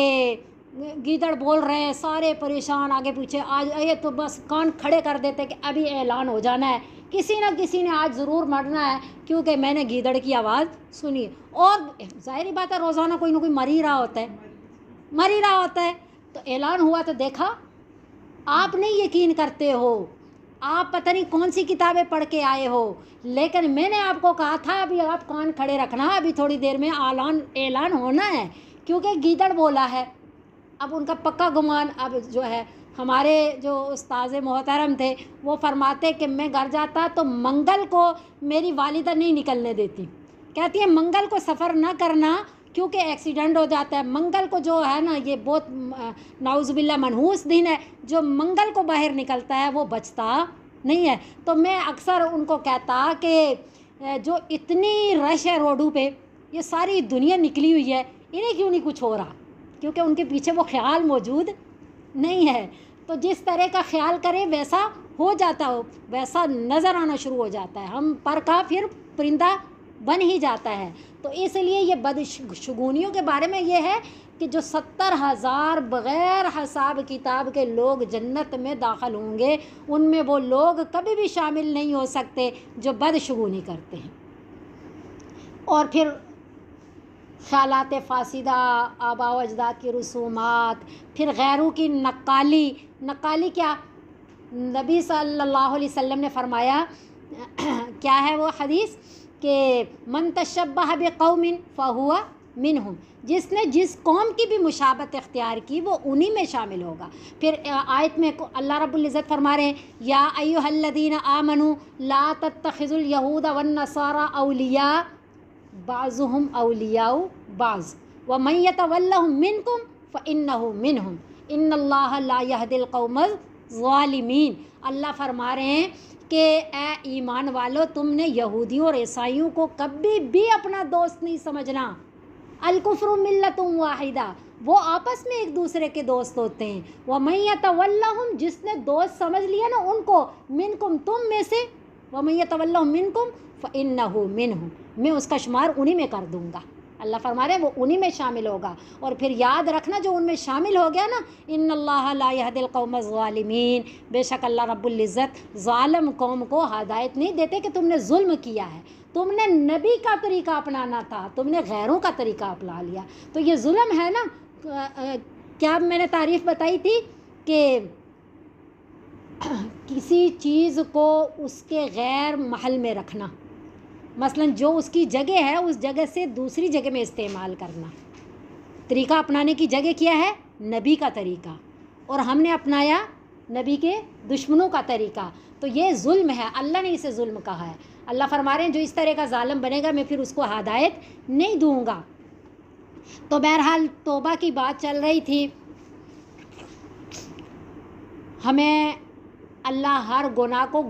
گیدڑ بول رہے ہیں، سارے پریشان آگے پیچھے، آج یہ تو بس کان کھڑے کر دیتے کہ ابھی اعلان ہو جانا ہے، کسی نہ کسی نے آج ضرور مرنا ہے کیونکہ میں نے گیدڑ کی آواز سنی۔ اور ظاہری بات ہے روزانہ کوئی نہ کوئی مر ہی رہا ہوتا ہے، تو اعلان ہوا تو دیکھا۔ آپ نہیں یقین کرتے ہو، آپ پتہ نہیں کون سی کتابیں پڑھ کے آئے ہو، لیکن میں نے آپ کو کہا تھا ابھی آپ کان کھڑے رکھنا، ابھی تھوڑی دیر میں اعلان ہونا ہے، کیونکہ گیدڑ بولا ہے۔ اب ان کا پکا گمان، اب جو ہے ہمارے جو استاذ محترم تھے وہ فرماتے کہ میں گھر جاتا تو منگل کو میری والدہ نہیں نکلنے دیتی، کہتی ہیں منگل کو سفر نہ کرنا کیونکہ ایکسیڈنٹ ہو جاتا ہے، منگل کو جو ہے نا یہ بہت نعوذ باللہ منحوس دن ہے، جو منگل کو باہر نکلتا ہے وہ بچتا نہیں ہے۔ تو میں اکثر ان کو کہتا کہ جو اتنی رش ہے روڈوں پہ، یہ ساری دنیا نکلی ہوئی ہے، انہیں کیوں نہیں کچھ ہو رہا؟ کیونکہ ان کے پیچھے وہ خیال موجود نہیں ہے۔ تو جس طرح کا خیال کرے ویسا ہو جاتا ہو، ویسا نظر آنا شروع ہو جاتا ہے، ہم پر کا پھر پرندہ بن ہی جاتا ہے۔ تو اس لیے یہ بدشگونیوں کے بارے میں یہ ہے کہ جو 70,000 بغیر حساب کتاب کے لوگ جنت میں داخل ہوں گے، ان میں وہ لوگ کبھی بھی شامل نہیں ہو سکتے جو بدشگونی کرتے ہیں۔ اور پھر خیالات فاسدہ، آباء و اجداد کی رسومات، پھر غیروں کی نقالی کیا؟ نبی صلی اللہ علیہ وسلم نے فرمایا، کیا ہے وہ حدیث کہ من تشبہ بقوم فہو منہم، جس نے جس قوم کی بھی مشابہت اختیار کی وہ انہی میں شامل ہوگا۔ پھر آیت میں اللہ رب العزت فرما رہے ہیں یا ایھا الذین آمنوا لا تتخذوا الیہود والنصارى اولیاء بعضهم اولیاء بعض ومن یتولہم منکم فانہ منہم ان اللہ لا یہدی القوم الظالمین۔ اللہ فرما رہے ہیں کہ اے ایمان والو، تم نے یہودیوں اور عیسائیوں کو کبھی بھی اپنا دوست نہیں سمجھنا۔ الکفر ملت واحدہ، وہ آپس میں ایک دوسرے کے دوست ہوتے ہیں۔ ومن یتولہم، جس نے دوست سمجھ لیا نا ان کو، منکم، تم میں سے، ومن یتولہم منکم فانہ منہم، میں اس کا شمار انہی میں کر دوں گا۔ اللہ فرما رہے ہیں وہ انہی میں شامل ہوگا۔ اور پھر یاد رکھنا جو ان میں شامل ہو گیا نا، ان اللہ لا یہدی القوم الظالمین، بے شک اللہ رب العزت ظالم قوم کو ہدایت نہیں دیتے کہ تم نے ظلم کیا ہے، تم نے نبی کا طریقہ اپنانا تھا، تم نے غیروں کا طریقہ اپنا لیا، تو یہ ظلم ہے نا۔ کیا میں نے تعریف بتائی تھی کہ کسی چیز کو اس کے غیر محل میں رکھنا، مثلا جو اس کی جگہ ہے اس جگہ سے دوسری جگہ میں استعمال کرنا، طریقہ اپنانے کی جگہ کیا ہے؟ نبی کا طریقہ، اور ہم نے اپنایا نبی کے دشمنوں کا طریقہ، تو یہ ظلم ہے، اللہ نے اسے ظلم کہا ہے۔ اللہ فرما رہے ہیں جو اس طرح کا ظالم بنے گا میں پھر اس کو ہدایت نہیں دوں گا۔ تو بہرحال توبہ کی بات چل رہی تھی، ہمیں اللہ ہر گناہ کو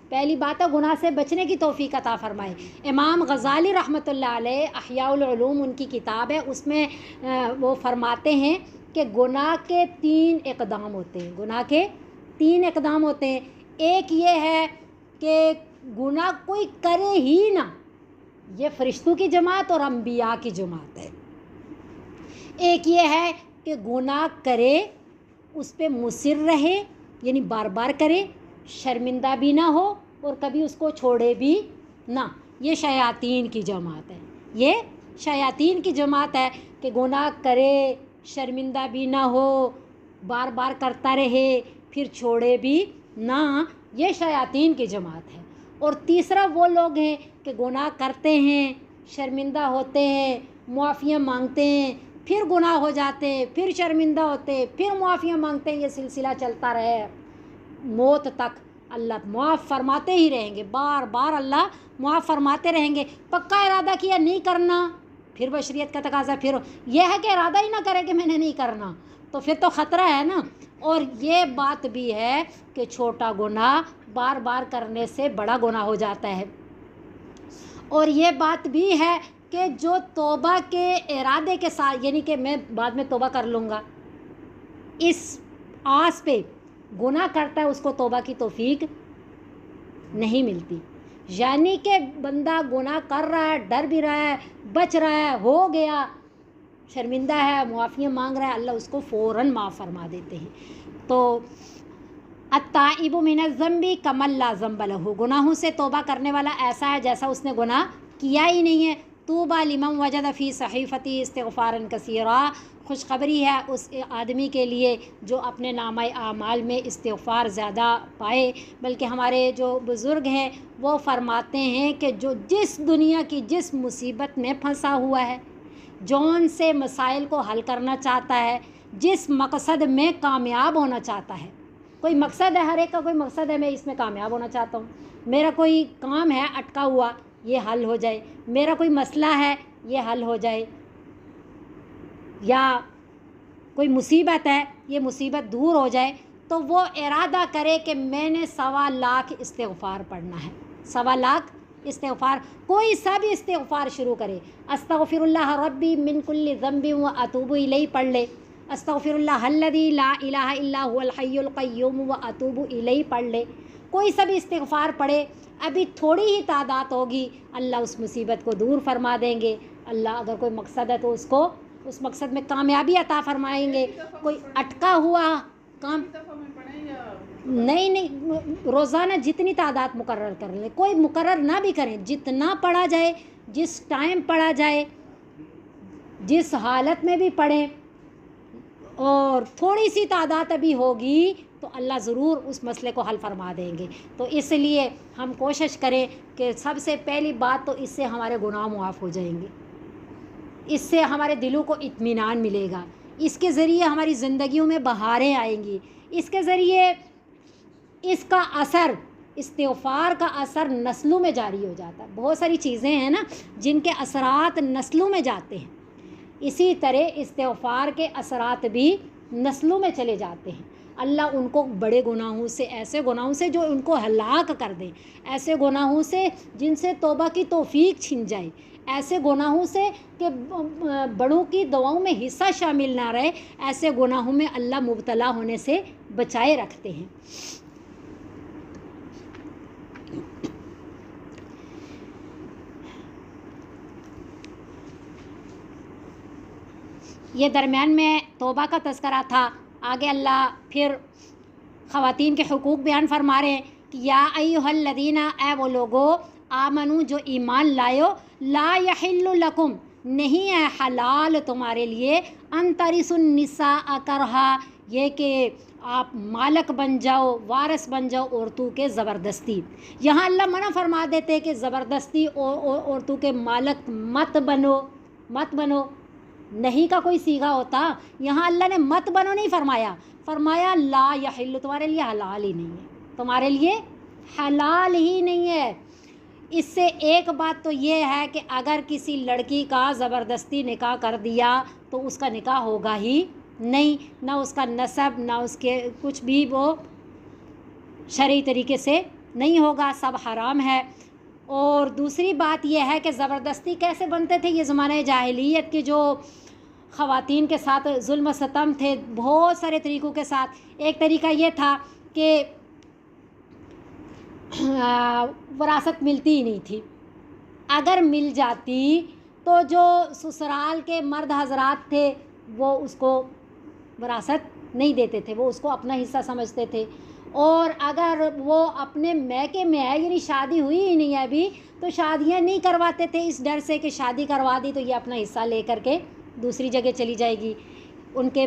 پہلی بات ہے گناہ سے بچنے کی توفیق عطا فرمائے۔ امام غزالی رحمۃ اللہ علیہ احیاء العلوم ان کی کتاب ہے، اس میں وہ فرماتے ہیں کہ گناہ کے 3 اقدام ہوتے ہیں، گناہ کے 3 اقدام ہوتے ہیں۔ ایک یہ ہے کہ گناہ کوئی کرے ہی نہ، یہ فرشتوں کی جماعت اور انبیاء کی جماعت ہے۔ ایک یہ ہے کہ گناہ کرے، اس پہ مصر رہے، یعنی بار بار کرے، شرمندہ بھی نہ ہو اور کبھی اس کو چھوڑے بھی نہ، یہ شیاطین کی جماعت ہے۔ یہ شیاطین کی جماعت ہے کہ گناہ کرے، شرمندہ بھی نہ ہو، بار بار کرتا رہے، پھر چھوڑے بھی نہ، یہ شیاطین کی جماعت ہے۔ اور تیسرا وہ لوگ ہیں کہ گناہ کرتے ہیں، شرمندہ ہوتے ہیں، معافیاں مانگتے ہیں، پھر گناہ ہو جاتے ہیں، پھر شرمندہ ہوتے ہیں، پھر معافیاں مانگتے ہیں، یہ سلسلہ چلتا رہے موت تک۔ اللہ معاف فرماتے ہی رہیں گے، بار بار اللہ معاف فرماتے رہیں گے۔ پکا ارادہ کیا نہیں کرنا، پھر بشریت کا تقاضا پھر یہ ہے کہ ارادہ ہی نہ کرے کہ میں نے نہیں کرنا، تو پھر تو خطرہ ہے نا۔ اور یہ بات بھی ہے کہ چھوٹا گناہ بار بار کرنے سے بڑا گناہ ہو جاتا ہے۔ اور یہ بات بھی ہے کہ جو توبہ کے ارادے کے ساتھ، یعنی کہ میں بعد میں توبہ کر لوں گا، اس آس پہ گناہ کرتا ہے، اس کو توبہ کی توفیق نہیں ملتی۔ یعنی کہ بندہ گناہ کر رہا ہے، ڈر بھی رہا ہے، بچ رہا ہے، ہو گیا، شرمندہ ہے، معافیاں مانگ رہا ہے، اللہ اس کو فوراً معاف فرما دیتے ہیں۔ تو التائب من الذنب کمن لا ذنب لہ، گناہوں سے توبہ کرنے والا ایسا ہے جیسا اس نے گناہ کیا ہی نہیں ہے۔ طوبی لمن وجد فی صحیفتی استغفارا کثیرا، خوشخبری ہے اس آدمی کے لیے جو اپنے نامہ اعمال میں استغفار زیادہ پائے۔ بلکہ ہمارے جو بزرگ ہیں وہ فرماتے ہیں کہ جو جس دنیا کی جس مصیبت میں پھنسا ہوا ہے، جون سے مسائل کو حل کرنا چاہتا ہے، جس مقصد میں کامیاب ہونا چاہتا ہے، کوئی مقصد ہے، ہر ایک کا کوئی مقصد ہے، میں اس میں کامیاب ہونا چاہتا ہوں، میرا کوئی کام ہے اٹکا ہوا، یہ حل ہو جائے، میرا کوئی مسئلہ ہے یہ حل ہو جائے، یا کوئی مصیبت ہے یہ مصیبت دور ہو جائے، تو وہ ارادہ کرے کہ میں نے 1.25 لاکھ استغفار پڑھنا ہے، 1.25 لاکھ استغفار، کوئی سا بھی استغفار شروع کرے، استغفر اللہ ربی من کل ذنب و اتوب الیہ پڑھ لے، استغفر اللہ الذی لا الہ الا هو الحی القیوم و اتوب الیہ پڑھ لے، کوئی سا بھی استغفار پڑھے، ابھی تھوڑی ہی تعداد ہوگی، اللہ اس مصیبت کو دور فرما دیں گے۔ اللہ اگر کوئی مقصد ہے تو اس کو اس مقصد میں کامیابی عطا فرمائیں گے۔ کوئی اٹکا ہوا کام نہیں، روزانہ جتنی تعداد مقرر کر لیں، کوئی مقرر نہ بھی کریں، جتنا پڑھا جائے، جس ٹائم پڑھا جائے، جس حالت میں بھی پڑھیں، اور تھوڑی سی تعداد ابھی ہوگی تو اللہ ضرور اس مسئلے کو حل فرما دیں گے۔ تو اس لیے ہم کوشش کریں کہ سب سے پہلی بات تو اس سے ہمارے گناہ معاف ہو جائیں گے، اس سے ہمارے دلوں کو اطمینان ملے گا، اس کے ذریعے ہماری زندگیوں میں بہاریں آئیں گی، اس کے ذریعے اس کا اثر، استغفار کا اثر نسلوں میں جاری ہو جاتا ہے۔ بہت ساری چیزیں ہیں نا جن کے اثرات نسلوں میں جاتے ہیں، اسی طرح استغفار کے اثرات بھی نسلوں میں چلے جاتے ہیں۔ اللہ ان کو بڑے گناہوں سے، ایسے گناہوں سے جو ان کو ہلاک کر دیں، ایسے گناہوں سے جن سے توبہ کی توفیق چھن جائے، ایسے گناہوں سے کہ بڑوں کی دعاؤں میں حصہ شامل نہ رہے، ایسے گناہوں میں اللہ مبتلا ہونے سے بچائے رکھتے ہیں۔ یہ درمیان میں توبہ کا تذکرہ تھا، آگے اللہ پھر خواتین کے حقوق بیان فرما رہے ہیں کہ یا ایھا الذین، اے وہ لوگو، آمنو جو ایمان لائو، لا یحل لکم، نہیں ہے حلال تمہارے لیے، ان ترثوا النساء کرہا، یہ کہ آپ مالک بن جاؤ، وارث بن جاؤ عورتوں کے زبردستی۔ یہاں اللہ منع فرما دیتے کہ زبردستی عورتوں کے مالک مت بنو، مت بنو، نہیں کا کوئی صیغہ ہوتا، یہاں اللہ نے مت بنو نہیں فرمایا، فرمایا لا یحل، تمہارے لیے حلال ہی نہیں ہے، تمہارے لیے حلال ہی نہیں ہے۔ اس سے ایک بات تو یہ ہے کہ اگر کسی لڑکی کا زبردستی نکاح کر دیا تو اس کا نکاح ہوگا ہی نہیں، نہ اس کا نسب، نہ اس کے کچھ بھی وہ شرعی طریقے سے نہیں ہوگا، سب حرام ہے۔ اور دوسری بات یہ ہے کہ زبردستی کیسے بنتے تھے، یہ زمانہ جاہلیت کے جو خواتین کے ساتھ ظلم و ستم تھے بہت سارے طریقوں کے ساتھ۔ ایک طریقہ یہ تھا کہ وراثت ملتی ہی نہیں تھی، اگر مل جاتی تو جو سسرال کے مرد حضرات تھے وہ اس کو وراثت نہیں دیتے تھے، وہ اس کو اپنا حصہ سمجھتے تھے، اور اگر وہ اپنے میکے میں ہے، یعنی شادی ہوئی ہی نہیں ہے ابھی، تو شادیاں نہیں کرواتے تھے اس ڈر سے کہ شادی کروا دی تو یہ اپنا حصہ لے کر کے دوسری جگہ چلی جائے گی۔ ان کے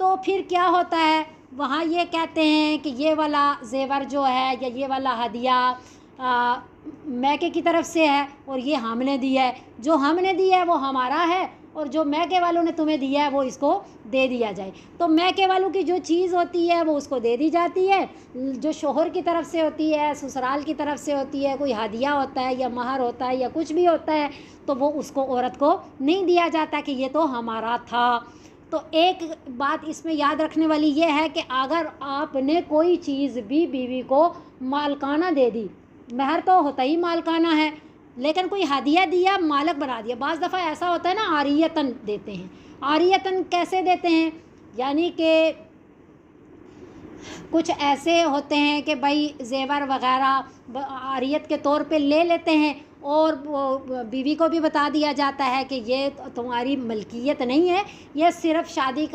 تو پھر کیا ہوتا ہے وہاں یہ کہتے ہیں کہ یہ والا زیور جو ہے یا یہ والا ہدیہ میکے کی طرف سے ہے اور یہ ہم نے دیا ہے، جو ہم نے دیا ہے وہ ہمارا ہے اور جو میکے والوں نے تمہیں دیا ہے وہ اس کو دے دیا جائے۔ تو میکے والوں کی جو چیز ہوتی ہے وہ اس کو دے دی جاتی ہے، جو شوہر کی طرف سے ہوتی ہے، سسرال کی طرف سے ہوتی ہے، کوئی ہدیہ ہوتا ہے یا مہر ہوتا ہے یا کچھ بھی ہوتا ہے، تو وہ اس کو عورت کو نہیں دیا جاتا کہ یہ تو ہمارا تھا۔ تو ایک بات اس میں یاد رکھنے والی یہ ہے کہ اگر آپ نے کوئی چیز بھی بیوی کو مالکانہ دے دی، مہر تو ہوتا ہی مالکانہ ہے، لیکن کوئی ہدیہ دیا مالک بنا دیا۔ بعض دفعہ ایسا ہوتا ہے نا عاریتاً دیتے ہیں۔ عاریتاً کیسے دیتے ہیں؟ یعنی کہ کچھ ایسے ہوتے ہیں کہ بھائی زیور وغیرہ عاریت کے طور پہ لے لیتے ہیں اور بیوی کو بھی بتا دیا جاتا ہے کہ یہ تمہاری ملکیت نہیں ہے، یہ صرف شادی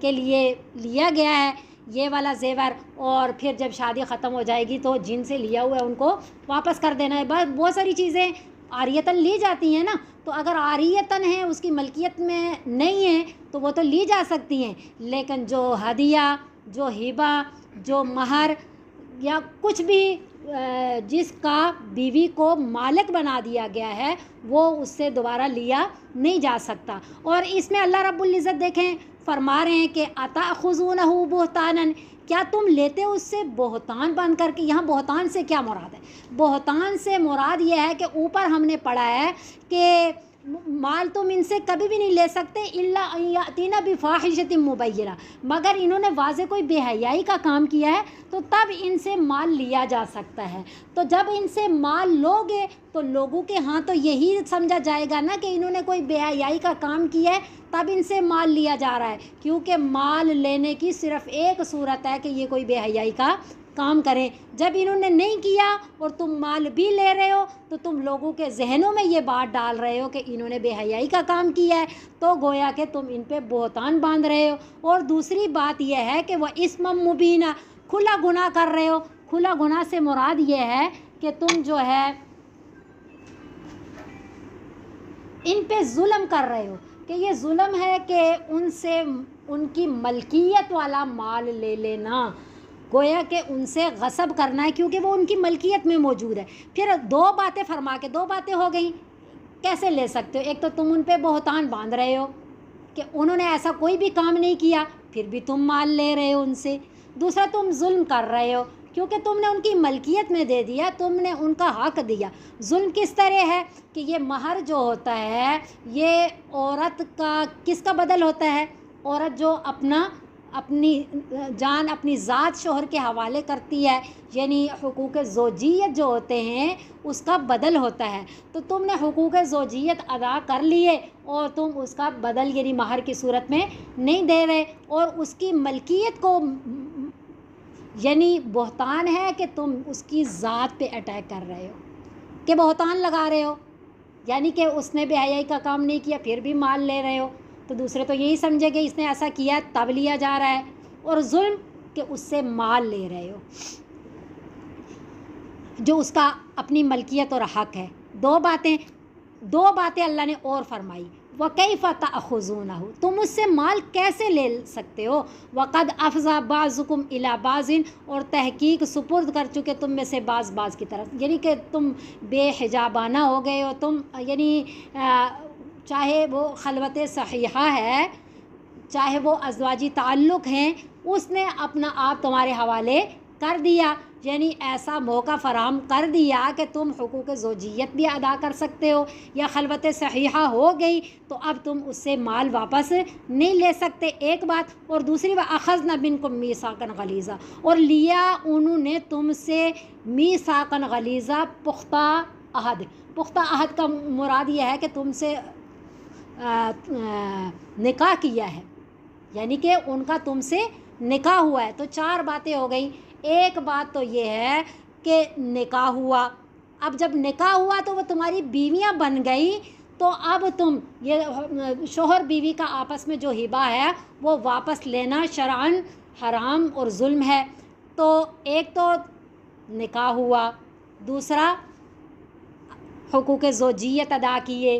کے لیے لیا گیا ہے یہ والا زیور، اور پھر جب شادی ختم ہو جائے گی تو جن سے لیا ہوا ہے ان کو واپس کر دینا ہے۔ بس بہت ساری چیزیں عاریتاً لی جاتی ہیں نا، تو اگر عاریتاً ہیں اس کی ملکیت میں نہیں ہے تو وہ تو لی جا سکتی ہیں، لیکن جو ہدیہ، جو ہبہ، جو مہر یا کچھ بھی جس کا بیوی کو مالک بنا دیا گیا ہے وہ اس سے دوبارہ لیا نہیں جا سکتا۔ اور اس میں اللہ رب العزت دیکھیں فرما رہے ہیں کہ اتأخذونہ بہتانا، کیا تم لیتے ہو اس سے بہتان بن کر کے۔ یہاں بہتان سے کیا مراد ہے؟ بہتان سے مراد یہ ہے کہ اوپر ہم نے پڑھا ہے کہ مال تم ان سے کبھی بھی نہیں لے سکتے الا ان یاتینا بفاحشۃ مبینہ، مگر انہوں نے واضح کوئی بے حیائی کا کام کیا ہے تو تب ان سے مال لیا جا سکتا ہے۔ تو جب ان سے مال لوگے تو لوگوں کے ہاں تو یہی سمجھا جائے گا نا کہ انہوں نے کوئی بے حیائی کا کام کیا ہے تب ان سے مال لیا جا رہا ہے، کیونکہ مال لینے کی صرف ایک صورت ہے کہ یہ کوئی بے حیائی کا کام کریں۔ جب انہوں نے نہیں کیا اور تم مال بھی لے رہے ہو تو تم لوگوں کے ذہنوں میں یہ بات ڈال رہے ہو کہ انہوں نے بے حیائی کا کام کیا ہے، تو گویا کہ تم ان پہ بہتان باندھ رہے ہو۔ اور دوسری بات یہ ہے کہ وہ اسم مبینہ، کھلا گناہ کر رہے ہو۔ کھلا گناہ سے مراد یہ ہے کہ تم جو ہے ان پہ ظلم کر رہے ہو، کہ یہ ظلم ہے کہ ان سے ان کی ملکیت والا مال لے لینا، گویا کہ ان سے غصب کرنا ہے کیونکہ وہ ان کی ملکیت میں موجود ہے۔ پھر دو باتیں فرما کے دو باتیں ہو گئیں، کیسے لے سکتے ہو؟ ایک تو تم ان پہ بہتان باندھ رہے ہو کہ انہوں نے ایسا کوئی بھی کام نہیں کیا پھر بھی تم مال لے رہے ہو ان سے، دوسرا تم ظلم کر رہے ہو کیونکہ تم نے ان کی ملکیت میں دے دیا، تم نے ان کا حق دیا۔ ظلم کس طرح ہے کہ یہ مہر جو ہوتا ہے یہ عورت کا کس کا بدل ہوتا ہے؟ عورت جو اپنی جان اپنی ذات شوہر کے حوالے کرتی ہے، یعنی حقوق زوجیت جو ہوتے ہیں اس کا بدل ہوتا ہے۔ تو تم نے حقوق زوجیت ادا کر لیے اور تم اس کا بدل یعنی مہر کی صورت میں نہیں دے رہے، اور اس کی ملکیت کو یعنی بہتان ہے کہ تم اس کی ذات پہ اٹیک کر رہے ہو، کہ بہتان لگا رہے ہو، یعنی کہ اس نے بے حیائی کا کام نہیں کیا پھر بھی مال لے رہے ہو، تو دوسرے تو یہی سمجھے کہ اس نے ایسا کیا تب لیا جا رہا ہے، اور ظلم کہ اس سے مال لے رہے ہو جو اس کا اپنی ملکیت اور حق ہے۔ دو باتیں اللہ نے اور فرمائی، وَكَيْفَ تَأْخُذُونَهُ، تم اس سے مال کیسے لے سکتے ہو، وَقَدْ أَفْضَى بَعْضُكُمْ إِلَى بَعْضٍ، اور تحقیق سپرد کر چکے تم میں سے بعض کی طرف، یعنی کہ تم بے حجابانہ ہو گئے ہو، تم یعنی چاہے وہ خلوت صحیحہ ہے چاہے وہ ازواجی تعلق ہیں، اس نے اپنا آپ تمہارے حوالے کر دیا، یعنی ایسا موقع فراہم کر دیا کہ تم حقوق زوجیت بھی ادا کر سکتے ہو، یا خلوت صحیحہ ہو گئی تو اب تم اس سے مال واپس نہیں لے سکتے، ایک بات۔ اور دوسری بات اخذنا منکم میثاقا غلیظا، اور لیا انہوں نے تم سے میثاقا غلیظا، پختہ عہد کا مراد یہ ہے کہ تم سے نکاح کیا ہے، یعنی کہ ان کا تم سے نکاح ہوا ہے۔ تو چار باتیں ہو گئیں۔ ایک بات تو یہ ہے کہ نکاح ہوا، اب جب نکاح ہوا تو وہ تمہاری بیویاں بن گئی، تو اب تم یہ شوہر بیوی کا آپس میں جو ہبہ ہے وہ واپس لینا شرعاً حرام اور ظلم ہے۔ تو ایک تو نکاح ہوا، دوسرا حقوق زوجیت ادا کیے،